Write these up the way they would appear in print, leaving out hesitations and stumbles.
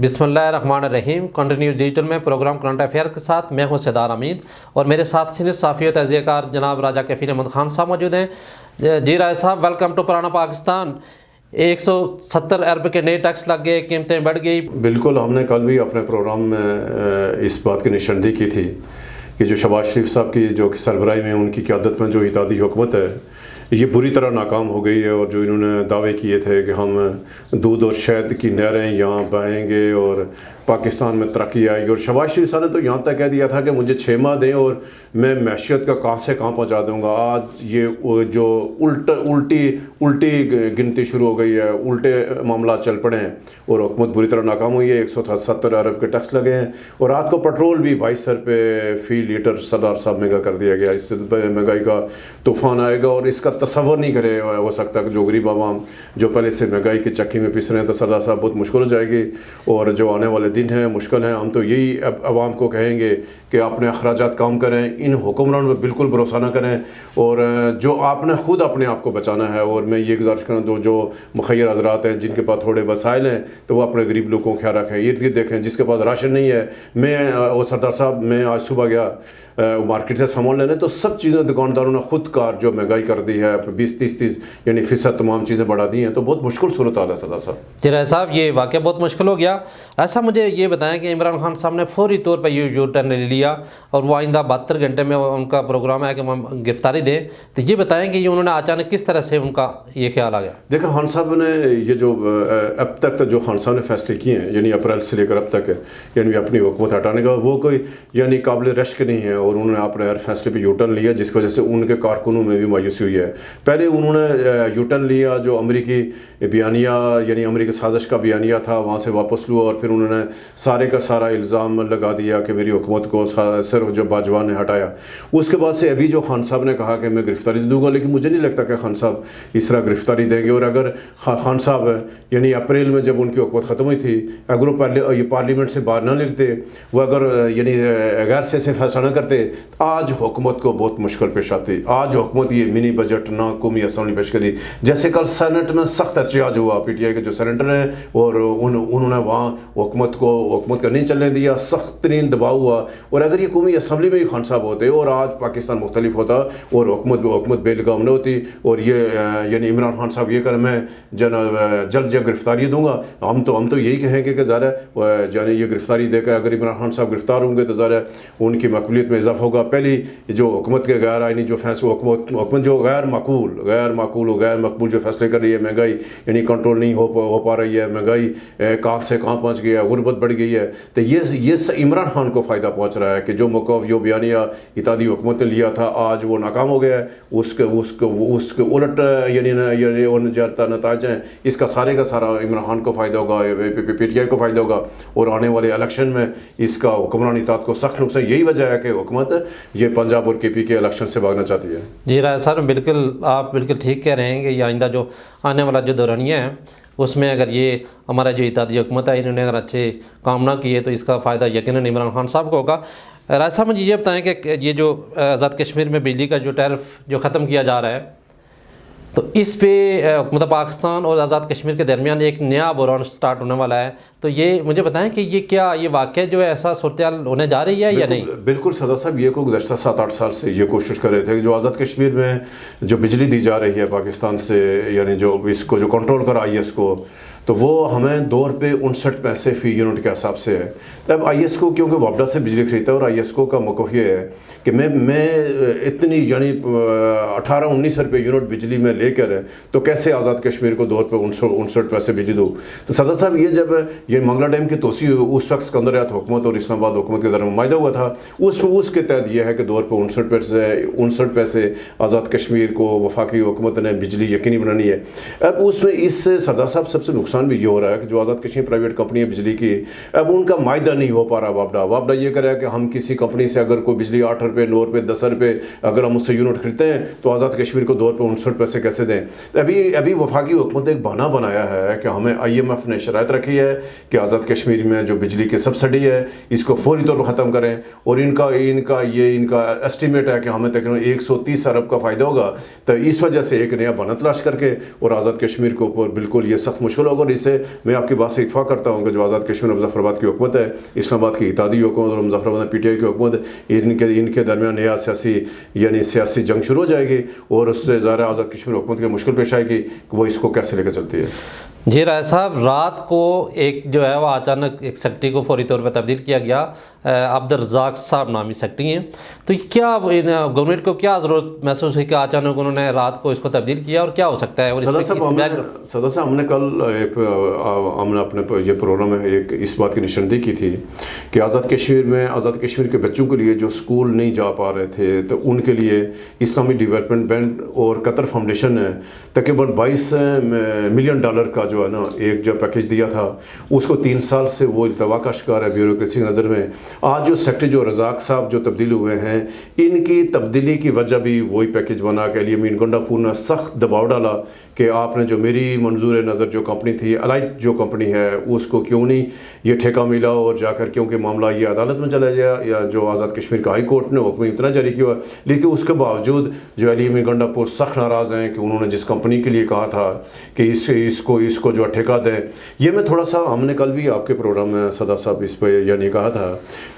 बिस्मिल्लाहिर्रहमानिर्रहीम। Continue digital में programme current affair के साथ मैं हूं सिदार अमीद और मेरे साथ सीनियर साफ़ी और तज़कियाकार जनाब राजा कफ़ील अहमद खान साहब मौजूद हैं। जी राय साहब, वेलकम टू पुराना पाकिस्तान। 170 अरब के नए टैक्स लग गए, कीमतें बढ़ गई। बिल्कुल, हमने कल भी अपने प्रोग्राम में इस बात की निशानदेही की थी कि जो शहबाज शरीफ साहब की जो सरबराही में उनकी क़यादत में जो इत्तेहादी हुकूमत है ये बुरी तरह नाकाम हो गई है। और जो इन्होंने दावे किए थे कि हम दूध और शहद की नहरें यहाँ बहेंगे और पाकिस्तान में तरक्की आएगी, और शहबाज शरीफ साहब ने तो यहाँ तक कह दिया था कि मुझे 6 माह दें और मैं मैशियत का कहाँ से कहाँ पहुँचा दूँगा। आज ये जो उल्टी गिनती शुरू हो गई है, उल्टे मामला चल पड़े हैं और हुकूमत बुरी तरह नाकाम हुई है। 170 अरब के टैक्स लगे हैं और रात को पेट्रोल भी 22 रुपये फ़ी लीटर सरदार साहब महंगा कर दिया गया। इससे महंगाई का तूफ़ान आएगा और इसका तसव्वुर नहीं करे हो सकता कि जो गरीब आवाम जो पहले से महंगाई की चक्की में पिस रहे हैं, तो सरदार साहब बहुत मुश्किल हो जाएगी और जो आने वाले दिन हैं मुश्किल हैं। हम तो यही अब आवाम को कहेंगे कि अपने अखराजात कम करें, इन हुक्मरानों पर बिल्कुल भरोसा ना करें और जो आपने ख़ुद अपने आप को बचाना है। और मैं ये गुजारिश करूँ तो जो मुखैर हज़रात हैं जिनके पास थोड़े वसाइल हैं तो वो अपने गरीब लोगों को ख्याल रखें, इर्द गिर्द देखें। जिसके पास राशन नहीं है, मैं सरदार साहब मैं आज सुबह गया मार्केट से सामान लेने, तो सब चीज़ें दुकानदारों ने खुद कार जो महंगाई कर दी है 20-30 यानी फ़ीसद तमाम चीज़ें बढ़ा दी हैं, तो बहुत मुश्किल सूरत हाल है सरदार साहब। जी राय साहब, ये वाक़या बहुत मुश्किल हो गया। ऐसा मुझे ये बताएं कि इमरान खान साहब ने फौरी तौर पर यू टर्न ले लिया और वो आइंदा 72 घंटे में उनका प्रोग्राम है कि हम गिरफ्तारी दें, तो ये बताएं कि ये उन्होंने अचानक किस तरह से उनका ये ख्याल आ गया। देखो, खान साहब ने ये जो अब तक जो खान साहब ने फैसले किए हैं यानी अप्रैल से लेकर अब तक यानी अपनी हुकूमत हटाने का, वो कोई यानी काबिल रश्क नहीं है और उन्होंने अपने हर फैसले पे यूटर्न लिया, जिसकी वजह से उनके कारकुनों में भी मायूसी हुई है। पहले उन्होंने यूटर्न लिया, जो अमेरिकी बयानिया यानी अमेरिकी साजिश का बयानिया था वहाँ से वापस लिया और फिर उन्होंने सारे का सारा इल्ज़ाम लगा दिया कि मेरी हुकूमत को सिर्फ जो बाजवा ने हटाया। उसके बाद से अभी जो खान साहब ने कहा कि मैं गिरफ्तारी दूंगा, लेकिन मुझे नहीं लगता कि खान साहब इस तरह गिरफ्तारी देंगे। और अगर खान साहब यानी अप्रैल में जब उनकी हुकूमत ख़त्म हुई थी, अगर वो ये पार्लियामेंट से बाहर ना निकलते, वो अगर यानी गैर से फैसला ना करते, आज हुकूमत को बहुत मुश्किल पेश आती। आज हुकूमत ये मिनी बजट ना कौमी असम्बली पेश करी, जैसे कल सेनेट में सख्त एहतजाज हुआ PTI के जो सेनेटर हैं और उन्होंने वहाँ हुकूमत का नहीं चलने दिया, सख्त तरीन दबाव हुआ। और अगर ये कौमी असम्बली में ही खान साहब होते और आज पाकिस्तान मुख्तलिफ होता और हुकूमत बेलगाम न होती और ये यानी इमरान खान साहब ये कर मैं जल्द गिरफ्तारी दूंगा, हम तो यही कहेंगे कि ज़रा यानी ये गिरफ्तारी देकर अगर इमरान खान साहब गिरफ्तार होंगे तो ज़रा उनकी मकबूलियत में इजाफा होगा। पहली जो हुकूमत के गैर आइनी जो फैसले, हुकूमत जो गैर मकबूल जो फैसले कर रही है, महंगाई यानी कंट्रोल नहीं हो पा रही है, महंगाई कहाँ से कहाँ पहुँच गई है, गुर्बत बढ़ गई है, तो ये इमरान खान को फ़ायदा पहुँच रहा है कि जो मौक़िफ़ जो बयानिया इत्तेहादी हुकूमत ने लिया था आज वो नाकाम हो गया है। उसके उलट यानी नताज हैं, इसका सारे का सारा इमरान खान को फ़ायदा होगा, PTI को फ़ायदा होगा और आने वाले इलेक्शन में इसका हुक्मरान इत्तेहाद को सख्त नुकसान। यही वजह है कि हुकूमत ये पंजाब और KP के इलेक्शन से भागना चाहती है। जी राय साहब, आप बिल्कुल ठीक कह रहे हैं कि आइंदा जो आने वाला जो दौरानिया है उसमें अगर ये हमारा जो इत्तेहादी हुकूमत है इन्होंने अगर अच्छे काम ना किए तो इसका फ़ायदा यकीनन इमरान खान साहब को होगा। राय साहब, मुझे ये बताएं कि ये जो आज़ाद कश्मीर में बिजली का जो टैरिफ जो ख़त्म किया जा रहा है, तो इस पे मतलब पाकिस्तान और आज़ाद कश्मीर के दरमियान एक नया बहरान स्टार्ट होने वाला है, तो ये मुझे बताएं कि ये वाक़या जो है ऐसा सूरत होने जा रही है या नहीं? बिल्कुल सरदार साहब, ये को गुज़श्ता 7-8 साल से ये कोशिश कर रहे थे कि जो आज़ाद कश्मीर में जो बिजली दी जा रही है पाकिस्तान से यानी जो इसको जो कंट्रोल कर IS को, तो वो हमें ₹2.59 पैसे फ़ी यूनिट के हिसाब से है। तब IS को क्योंकि वापडा से बिजली खरीदता है और IS को का मौक़िफ़ ये है कि मैं इतनी यानी 18-19 रुपये यूनिट बिजली में लेकर तो कैसे आज़ाद कश्मीर को ₹2.59 पैसे बिजली दूँ। तो सरदार साहब, ये जब ये मंगला डैम की तोसी उस वक्त सिकंदराबाद हुकूमत और इस्लामाबाद हुकूमत के दरमियान मायदा हुआ था, उसके तहत यह है कि ₹2.59 पैसे आज़ाद कश्मीर को वफाकी हुकूमत ने बिजली यकीनी बनानी है। अब उसमें इससे सरदार साहब सबसे नुकसान भी ये हो रहा है कि जो आज़ाद कश्मीर प्राइवेट कंपनी है बिजली की, अब उनका मायदा नहीं हो पा रहा। वापडा ये करे कि हम किसी कंपनी से अगर कोई बिजली ₹8, ₹9, ₹10 अगर हम उससे यूनिट खरीदते हैं तो आज़ाद कश्मीर को ₹2.59 पैसे कैसे दें। तो अभी वफाकी हुकूमत ने एक बहाना बनाया है कि हमें IMF ने शराइत रखी है कि आज़ाद कश्मीर में जो बिजली की सब्सिडी है इसको फौरी तौर पर ख़त्म करें, और इनका एस्टिमेट है कि हमें तकरीबन 130 अरब का फ़ायदा होगा। तो इस वजह से एक नया बहाना तलाश करके और आज़ाद कश्मीर के ऊपर बिल्कुल ये सख्त मुश्किल होगा। और इससे मैं आपकी बात से इत्फाक करता हूँ कि जो आज़ाद कश्मीर मुजफ्फराबाद की हुकूमत है, इस्लामाबाद की इत्तेहादी हुकूमत और मुजफ्फराबाद में PTI की हुकूमत, इनके दरमियान नया सियासी जंग शुरू हो जाएगी और उससे ज़्यादा आज़ाद कश्मीर हुकूमत की मुश्किल पेश आएगी कि वो इसको कैसे लेकर चलती है। जी राय साहब, रात को एक जो है वो अचानक एक सेक्रेटरी को फौरी तौर पर तब्दील किया गया, अब्दुर्रज़ाक साहब नामी सेक्रेटरी हैं। तो क्या गवर्नमेंट को क्या ज़रूरत महसूस हुई कि अचानक उन्होंने रात को इसको तब्दील किया, और क्या हो सकता है? और सदर साहब हमने कल हमने अपने ये प्रोग्राम में एक इस बात की निशानदेही की थी कि आज़ाद कश्मीर के बच्चों के लिए जो स्कूल नहीं जा पा रहे थे, तो उनके लिए इस्लामी डेवलपमेंट बैंक और कतर फाउंडेशन ने तकरीबन $22 मिलियन का जो है ना एक जो पैकेज दिया था, उसको 3 साल से वो इल्तवा का शिकार है ब्यूरोक्रेसी की नज़र में। आज जो सेक्रेटरी जो रज़ाक साहब जो तब्दील हुए हैं, इनकी तब्दीली की वजह भी वही पैकेज बना के अली अमीन गंडापुर ने सख्त दबाव डाला कि आपने जो मेरी मंजूर नज़र जो कंपनी थी, अलाइट जो कंपनी है, उसको क्यों नहीं ये ठेका मिला, और जाकर क्योंकि मामला ये अदालत में चला गया, या जो आज़ाद कश्मीर का हाई कोर्ट ने हुक्म इतना जारी किया। लेकिन उसके बावजूद जो अली अमीन गंडापुर सख्त नाराज़ हैं कि उन्होंने जिस कंपनी के लिए कहा था कि इसको जो ठेका दें। ये मैं थोड़ा सा, हमने कल भी आपके प्रोग्राम में सदा साहब इस पर यानी कहा था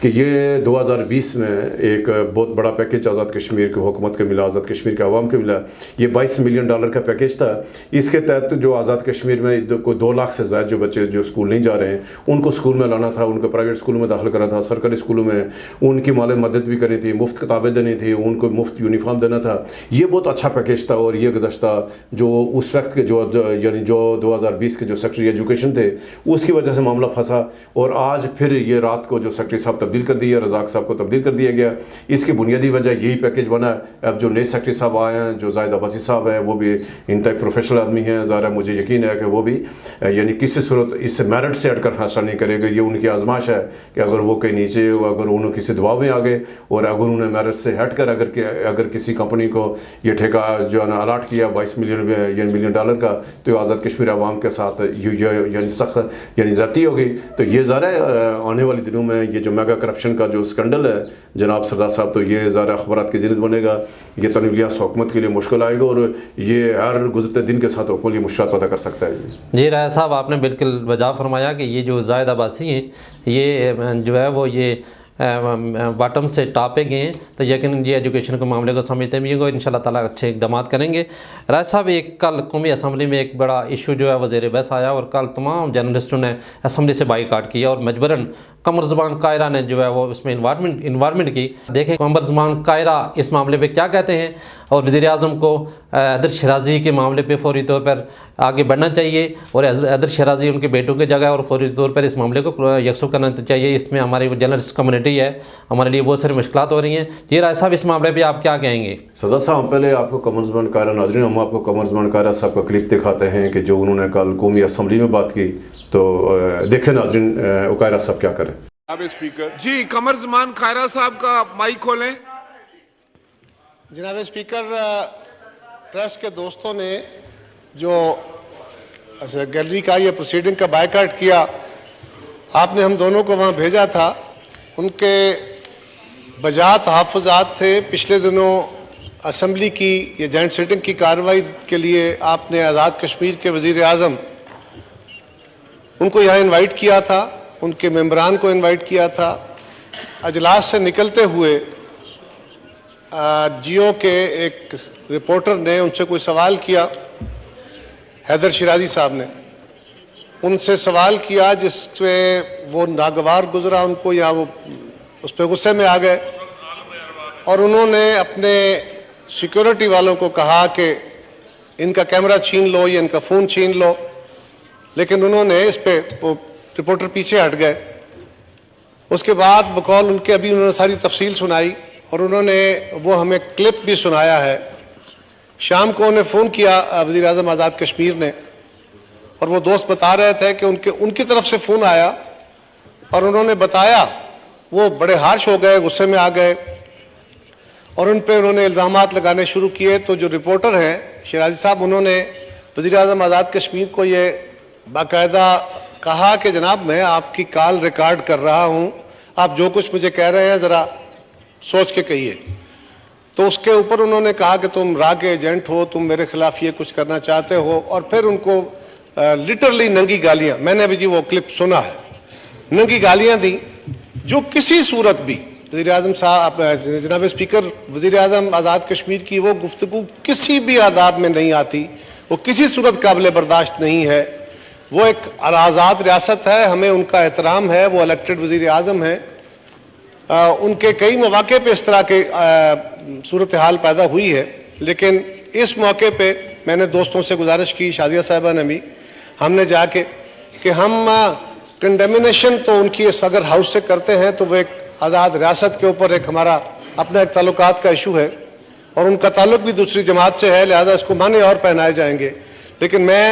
कि ये 2020 में एक बहुत बड़ा पैकेज आज़ाद कश्मीर की हुकूमत को मिला, आज़ाद कश्मीर के अवाम को मिला। ये $22 मिलियन का पैकेज था। इसके तहत जो आज़ाद कश्मीर में कोई 2 लाख से ज़्यादा जो बच्चे जो स्कूल नहीं जा रहे हैं, उनको स्कूल में लाना था, उनको प्राइवेट स्कूलों में दाखिल करना था, सरकारी स्कूलों में उनकी माली मदद भी करनी थी, मुफ्त किताबें देनी थी, उनको मुफ्त यूनिफॉर्म देना था। ये बहुत अच्छा पैकेज था। और ये गुज़श्ता जो उस वक्त के जो 2020 के जो सेक्रेटरी एजुकेशन थे, उसकी वजह से मामला फंसा, और आज फिर ये रात को जो सेक्रेटरी साहब तब्दील कर दिया, रज़ाक साहब को तब्दील कर दिया गया। इसकी बुनियादी वजह यही पैकेज बना है। अब जो नए सेक्रेटरी साहब आए हैं, जो जाहिद अब्बासी साहब हैं, वो भी इंतहा प्रोफेशनल आदमी हैं। ज़ाहिर मुझे यकीन है कि वो भी यानी किसी सूरत इससे मेरिट से हटकर फैसला नहीं करेगा। ये उनकी आजमाइश है कि अगर वो कहीं नीचे, अगर उन्होंने किसी दबाव में आ गए और अगर उन्होंने मेरिट से हट कर अगर किसी कंपनी को ये ठेका जो है ना अलाट किया $22 मिलियन का, तो आज़ाद कश्मीर अवाम के साथ यानी सख्त यानी ज़्यादती होगी। तो ये ज़्यादा आने वाले दिनों में ये जो मेगा करप्शन का जो स्कैंडल है जनाब सरदार साहब, तो ये ज़्यादा अखबारात की ज़िंदत बनेगा। ये तनवीर इलियास हुकूमत के लिए मुश्किल आएगा, और ये हर गुज़रते दिन के साथ हुकूमत ये मुश्किल पैदा कर सकता है। जी राय साहब, आपने बिल्कुल वजह फरमाया कि ये जो जाहिद अब्बासी हैं, ये जो है वो ये बॉटम से टॉप पे गए हैं। तो यकीन ये एजुकेशन के मामले को समझते हैं, ये इंशाल्लाह ताला अच्छे इक़दाम करेंगे। राय साहब, एक कल कौमी असम्बली में एक बड़ा इशू जो है वज़ीर बहस आया, और कल तमाम जर्नलिस्टों ने असम्बली से बाइकाट किया, और मजबरन कमर ज़बान कायरा ने जो है वो उसमें इन्वायरमेंट की। देखें कमर ज़बान कायरा इस मामले पे क्या कहते हैं, और वज़ीर आज़म को हैदर शराजी के मामले पे फौरी तौर पर आगे बढ़ना चाहिए, और हैदर शराजी उनके बेटों की जगह, और फौरी तौर पर इस मामले को यकसू करना चाहिए। इसमें हमारी जर्नलिस्ट कम्युनिटी है, हमारे लिए बहुत सारी मुश्किलात हो रही हैं। ये राय साहब, इस मामले पर आप क्या कहेंगे? सदर साहब, पहले आपको कमर ज़बान कायरा नाज़रीन, हम आपको कमर ज़बान कायरा साहब का क्लिप दिखाते हैं कि जो उन्होंने कल कौमी असम्बली में बात की। तो देखें नाज़रीन, कायरा साहब क्या करें। स्पीकर जी, कमर ज़मान कायरा साहब का माइक खोलें। जनाब स्पीकर, प्रेस के दोस्तों ने जो गैलरी का ये प्रोसीडिंग का बायकाट किया, आपने हम दोनों को वहाँ भेजा था। उनके बजाय तहफ़्फ़ुज़ात थे। पिछले दिनों असम्बली की ये जॉइंट सिटिंग की कार्रवाई के लिए आपने आज़ाद कश्मीर के वज़ीर आज़म उनको यहाँ इनवाइट किया था, उनके मेंबरान को इनवाइट किया था। अजलास से निकलते हुए जियो के एक रिपोर्टर ने उनसे कोई सवाल किया, हैदर शराजी साहब ने उनसे सवाल किया जिसमें वो नागवार गुजरा उनको, या वो उस पर गुस्से में आ गए, और उन्होंने अपने सिक्योरिटी वालों को कहा कि इनका कैमरा छीन लो या इनका फ़ोन छीन लो। लेकिन उन्होंने इस पर वो रिपोर्टर पीछे हट गए। उसके बाद बकौल उनके अभी उन्होंने सारी तफसील सुनाई, और उन्होंने वो हमें क्लिप भी सुनाया है। शाम को उन्हें फ़ोन किया वज़ीर आज़म आज़ाद कश्मीर ने, और वो दोस्त बता रहे थे कि उनकी तरफ से फ़ोन आया, और उन्होंने बताया, वो बड़े हार्श हो गए, गुस्से में आ गए, और उन पर उन्होंने इल्ज़ामात लगाने शुरू किए। तो जो रिपोर्टर हैं शिराजी साहब, उन्होंने वज़ीर-ए-आज़म आज़ाद कश्मीर को ये बाकायदा कहा कि जनाब मैं आपकी कॉल रिकॉर्ड कर रहा हूँ, आप जो कुछ मुझे कह रहे हैं ज़रा सोच के कहिए। तो उसके ऊपर उन्होंने कहा कि तुम रा के एजेंट हो, तुम मेरे खिलाफ ये कुछ करना चाहते हो, और फिर उनको लिटरली नंगी गालियाँ, मैंने भी जी वो क्लिप सुना है, नंगी गालियाँ दी जो किसी सूरत भी वज़ीर-ए-आज़म साहब, जनाब स्पीकर, वज़ीर-ए-आज़म आज़ाद कश्मीर की वो गुफ्तगू किसी भी आदाब में नहीं आती, वो किसी सूरत काबिल बर्दाश्त नहीं है। वो एक आज़ाद रियासत है, हमें उनका एहतराम है, वो इलेक्टेड वज़ीर-ए-आज़म हैं, उनके कई मौके पे इस तरह के सूरत हाल पैदा हुई है। लेकिन इस मौके पे मैंने दोस्तों से गुजारिश की, शादिया साहिबा ने भी, हमने जाके कि हम कंडेमिनेशन तो उनकी अगर हाउस से करते हैं तो वो एक आज़ाद रियासत के ऊपर एक हमारा अपना एक ताल्लुकात का इशू है और उनका ताल्लुक भी दूसरी जमात से है, लिहाजा इसको माने और पहनाए जाएंगे। लेकिन मैं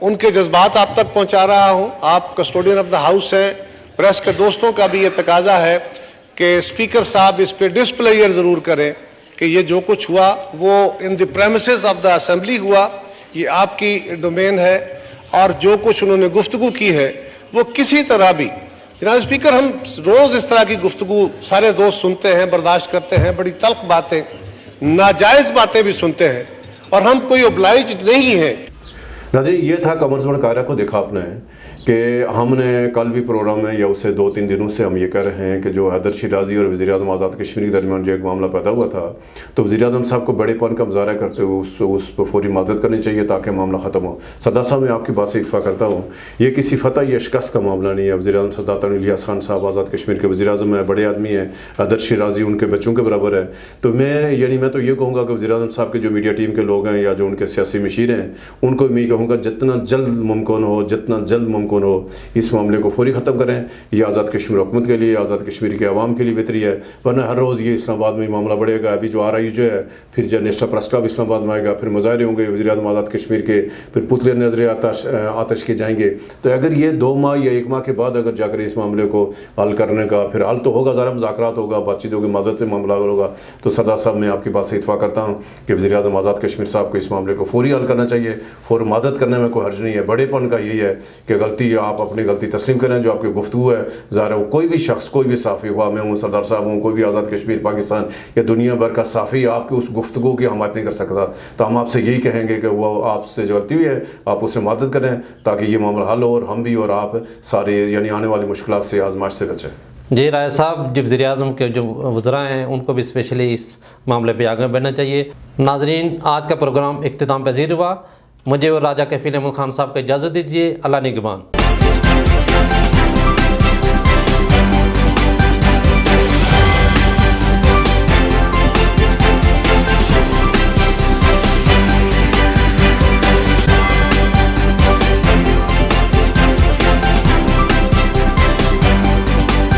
उनके जज्बात आप तक पहुंचा रहा हूं। आप कस्टोडियन ऑफ द हाउस हैं, प्रेस के दोस्तों का भी ये तकाजा है कि स्पीकर साहब इस पे डिस्प्लेयर ज़रूर करें कि ये जो कुछ हुआ वो in the premises of the assembly हुआ, ये आपकी डोमेन है, और जो कुछ उन्होंने गुफ्तगू की है वो किसी तरह भी, जनाब स्पीकर, हम रोज़ इस तरह की गुफ्तगू सारे दोस्त सुनते हैं, बर्दाश्त करते हैं, बड़ी तल्ख बातें, नाजायज़ बातें भी सुनते हैं, और हम कोई ओब्लाइज नहीं हैं। नाज़रीन, ये था कमरज़मान कायरा को देखा आपने कि हमने कल भी प्रोग्राम में या उससे 2-3 दिनों से हम ये कह रहे हैं कि जो हैदर शिराजी और वज़ीर-ए-आज़म आज़ाद कश्मीर के दरमियान जो एक मामला पैदा हुआ था, तो वज़ीर-ए-आज़म साहब को बड़ेपन का मुज़ाहरा करते हुए उस पर फौरी मदद करनी चाहिए ताकि मामला ख़त्म हो। सदा साहब, मैं आपकी बात से इत्फाक़ करता हूँ, ये किसी फ़तह या शिकस्त का मामला नहीं है। वज़ीर-ए-आज़म सदात इलियास खान साहब आज़ाद कश्मीर के वज़ीर-ए-आज़म है, बड़े आदमी हैं, हैदर शिराजी उनके बच्चों के बराबर है। तो मैं तो ये कहूँगा कि वज़ीर-ए-आज़म साहब के जो मीडिया टीम के लोग हैं या जो उनके सियासी मशीर हैं, उनको मैं कहूँगा जितना जल्द मुमकिन हो इस मामले को फौरी ख़त्म करें। ये आज़ाद कश्मीर हुकूमत के लिए, आज़ाद कश्मीर के आवाम के लिए बेहतरी है, वरना हर रोज़ ये इस्लामाबाद में मामला बढ़ेगा। अभी जो RI जो है, फिर जो नेशनल प्रेस क्लब इस्लामाबाद में आएगा, फिर मुजाहरे होंगे वज़ीर-ए-आज़म आज़ाद कश्मीर के, फिर पुतले नजर आतश के जाएंगे। तो अगर ये 2 माह या 1 माह के बाद अगर जाकर इस मामले को हल करने का, फिर हल तो होगा, ज़रा मुज़ाकरात होगा, बातचीत होगी, मदद से मामला होगा, तो सरदार साहब मैं आपकी बात से इत्फाक़ करता हूँ कि वज़ीर-ए-आज़म आज़ाद कश्मीर साहब को इस मामले को फौरी हल करना चाहिए। फौर मदद करने में कोई हर्ज नहीं है। बड़ेपन का यही है कि गलती आप अपनी गलती तस्लीम करें, जो आपकी गुफ्तगू है, ज़ाहिर है कोई भी शख्स, कोई भी साफ़ी हुआ, मैं हूँ, सरदार साहब हूँ, कोई भी आज़ाद कश्मीर पाकिस्तान या दुनिया भर का साफ़ी आपकी उस गुफ्तगू की हमायत नहीं कर सकता। तो हम आपसे यही कहेंगे कि वो आपसे जो गलती हुई है आप उससे मदद करें ताकि ये मामला हल हो और हम भी और आप सारे यानी आने वाली मुश्किलात से, आजमाइश से बचें। जी राय साहब, जो वज़ीर-ए-आज़म के जो वज़रा हैं उनको भी स्पेशली इस मामले पे आगे बढ़ना चाहिए। नाजरीन, आज का प्रोग्राम इख्तिताम पज़ीर हुआ। मुझे और राजा कफ़ील अहमद खान साहब को इजाज़त दीजिए। अल्लाह निगहबान।